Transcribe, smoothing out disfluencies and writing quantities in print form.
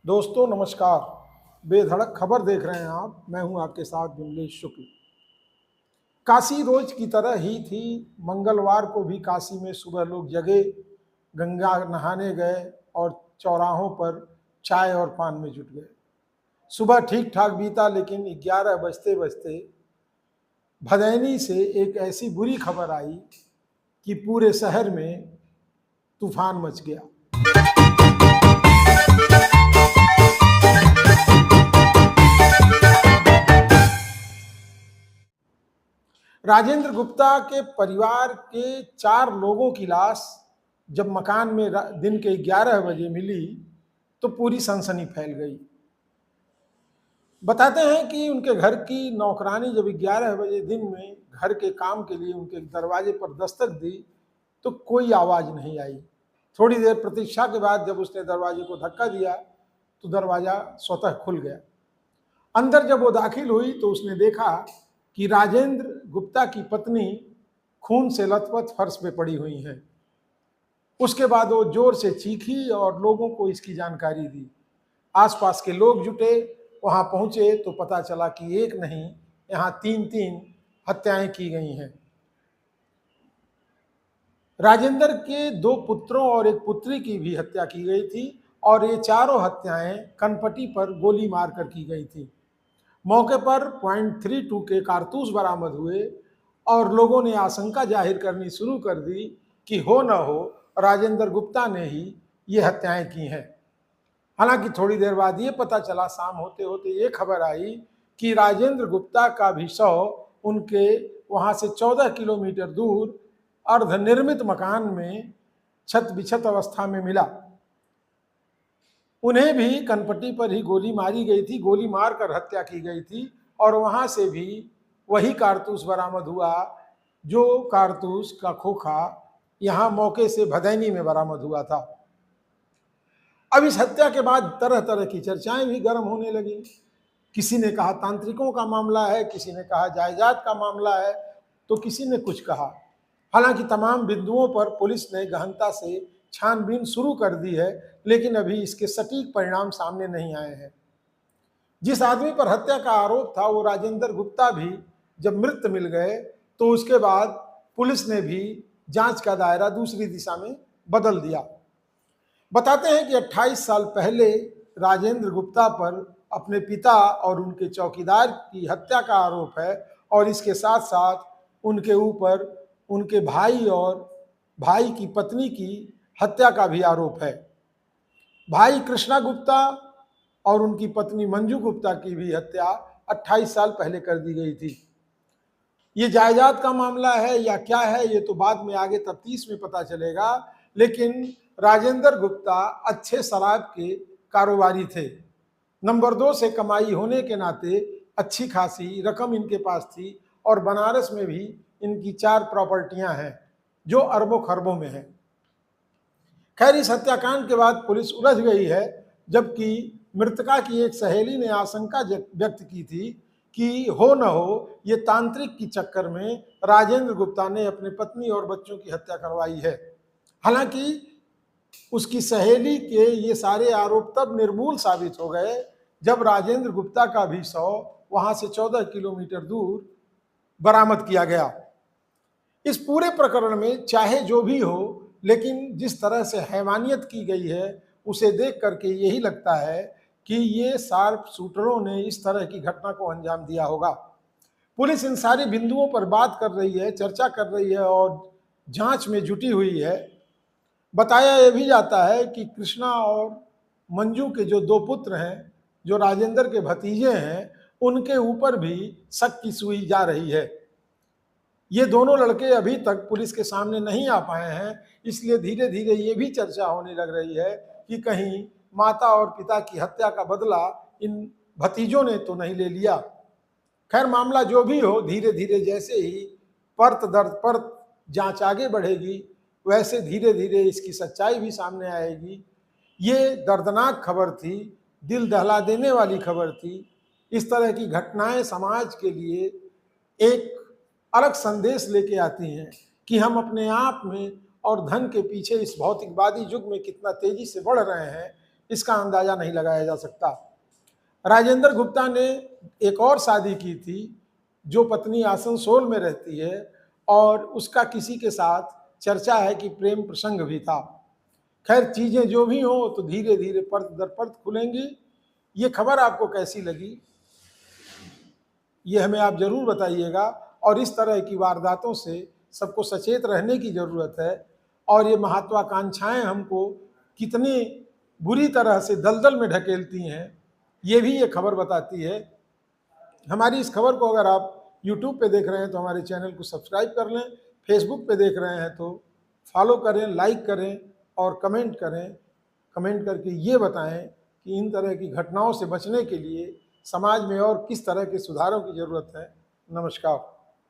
दोस्तों नमस्कार। बेधड़क खबर देख रहे हैं आप। मैं हूं आपके साथ विमलेश शुक्ल। काशी रोज की तरह ही थी। मंगलवार को भी काशी में सुबह लोग जगे, गंगा नहाने गए और चौराहों पर चाय और पान में जुट गए। सुबह ठीक ठाक बीता, लेकिन 11 बजते बजते भदैनी से एक ऐसी बुरी खबर आई कि पूरे शहर में तूफान मच गया। राजेंद्र गुप्ता के परिवार के 4 लोगों की लाश जब मकान में दिन के 11 बजे मिली तो पूरी सनसनी फैल गई। बताते हैं कि उनके घर की नौकरानी जब 11 बजे दिन में घर के काम के लिए उनके दरवाजे पर दस्तक दी तो कोई आवाज नहीं आई। थोड़ी देर प्रतीक्षा के बाद जब उसने दरवाजे को धक्का दिया तो दरवाजा स्वतः खुल गया। अंदर जब वो दाखिल हुई तो उसने देखा कि राजेंद्र गुप्ता की पत्नी खून से लथपथ फर्श पे पड़ी हुई हैं। उसके बाद वो जोर से चीखी और लोगों को इसकी जानकारी दी। आसपास के लोग जुटे, वहां पहुंचे तो पता चला कि एक नहीं, यहाँ 3 हत्याएं की गई हैं। राजेंद्र के 2 पुत्रों और एक पुत्री की भी हत्या की गई थी और ये चारों हत्याएं कनपटी पर गोली मारकर की गई थी। मौके पर .32 के कारतूस बरामद हुए और लोगों ने आशंका जाहिर करनी शुरू कर दी कि हो न हो राजेंद्र गुप्ता ने ही ये हत्याएं की हैं। हालांकि थोड़ी देर बाद ये पता चला, शाम होते होते ये खबर आई कि राजेंद्र गुप्ता का भी शव उनके वहां से 14 किलोमीटर दूर अर्धनिर्मित मकान में छत बिछत अवस्था में मिला। उन्हें भी कनपट्टी पर ही गोली मारी गई थी, गोली मारकर हत्या की गई थी और वहां से भी वही कारतूस बरामद हुआ जो कारतूस का खोखा यहां मौके से भदैनी में बरामद हुआ था। अब इस हत्या के बाद तरह तरह की चर्चाएं भी गर्म होने लगी। किसी ने कहा तांत्रिकों का मामला है, किसी ने कहा जायदाद का मामला है, तो किसी ने कुछ कहा। हालांकि तमाम बिंदुओं पर पुलिस ने गहनता से छानबीन शुरू कर दी है, लेकिन अभी इसके सटीक परिणाम सामने नहीं आए हैं। जिस आदमी पर हत्या का आरोप था वो राजेंद्र गुप्ता भी जब मृत मिल गए तो उसके बाद पुलिस ने भी जांच का दायरा दूसरी दिशा में बदल दिया। बताते हैं कि 28 साल पहले राजेंद्र गुप्ता पर अपने पिता और उनके चौकीदार की हत्या का आरोप है और इसके साथ साथ उनके ऊपर उनके भाई और भाई की पत्नी की हत्या का भी आरोप है। भाई कृष्णा गुप्ता और उनकी पत्नी मंजू गुप्ता की भी हत्या 28 साल पहले कर दी गई थी। ये जायदाद का मामला है या क्या है ये तो बाद में आगे तफ्तीश में पता चलेगा, लेकिन राजेंद्र गुप्ता अच्छे शराब के कारोबारी थे। नंबर 2 से कमाई होने के नाते अच्छी खासी रकम इनके पास थी और बनारस में भी इनकी 4 प्रॉपर्टियां हैं जो अरबों खरबों में है। खैर, इस हत्याकांड के बाद पुलिस उलझ गई है, जबकि मृतका की एक सहेली ने आशंका व्यक्त की थी कि हो न हो ये तांत्रिक की चक्कर में राजेंद्र गुप्ता ने अपने पत्नी और बच्चों की हत्या करवाई है। हालांकि उसकी सहेली के ये सारे आरोप तब निर्मूल साबित हो गए जब राजेंद्र गुप्ता का भी शव वहां से 14 किलोमीटर दूर बरामद किया गया। इस पूरे प्रकरण में चाहे जो भी हो, लेकिन जिस तरह से हैवानियत की गई है उसे देख करके यही लगता है कि ये शार्प शूटरों ने इस तरह की घटना को अंजाम दिया होगा। पुलिस इन सारे बिंदुओं पर बात कर रही है, चर्चा कर रही है और जांच में जुटी हुई है। बताया यह भी जाता है कि कृष्णा और मंजू के जो 2 पुत्र हैं, जो राजेंद्र के भतीजे हैं, उनके ऊपर भी शक की सुई जा रही है। ये दोनों लड़के अभी तक पुलिस के सामने नहीं आ पाए हैं, इसलिए धीरे धीरे ये भी चर्चा होने लग रही है कि कहीं माता और पिता की हत्या का बदला इन भतीजों ने तो नहीं ले लिया। खैर, मामला जो भी हो, धीरे धीरे जैसे ही परत दर परत जांच आगे बढ़ेगी वैसे धीरे धीरे इसकी सच्चाई भी सामने आएगी। ये दर्दनाक खबर थी, दिल दहला देने वाली खबर थी। इस तरह की घटनाएं समाज के लिए एक अलग संदेश लेके आती हैं कि हम अपने आप में और धन के पीछे इस भौतिकवादी युग में कितना तेजी से बढ़ रहे हैं। इसका अंदाजा नहीं लगाया जा सकता। राजेंद्र गुप्ता ने एक और शादी की थी, जो पत्नी आसनसोल में रहती है, और उसका किसी के साथ चर्चा है कि प्रेम प्रसंग भी था। खैर, चीजें जो भी हो तो धीरे धीरे परत दर परत खुलेंगी। ये खबर आपको कैसी लगी, ये हमें आप जरूर बताइएगा। और इस तरह की वारदातों से सबको सचेत रहने की जरूरत है। और ये महत्वाकांक्षाएं हमको कितनी बुरी तरह से दलदल में ढकेलती हैं, ये भी ये खबर बताती है। हमारी इस खबर को अगर आप YouTube पे देख रहे हैं तो हमारे चैनल को सब्सक्राइब कर लें, फेसबुक पे देख रहे हैं तो फॉलो करें, लाइक करें और कमेंट करें। कमेंट करके ये बताएं कि इन तरह की घटनाओं से बचने के लिए समाज में और किस तरह के सुधारों की ज़रूरत है। नमस्कार।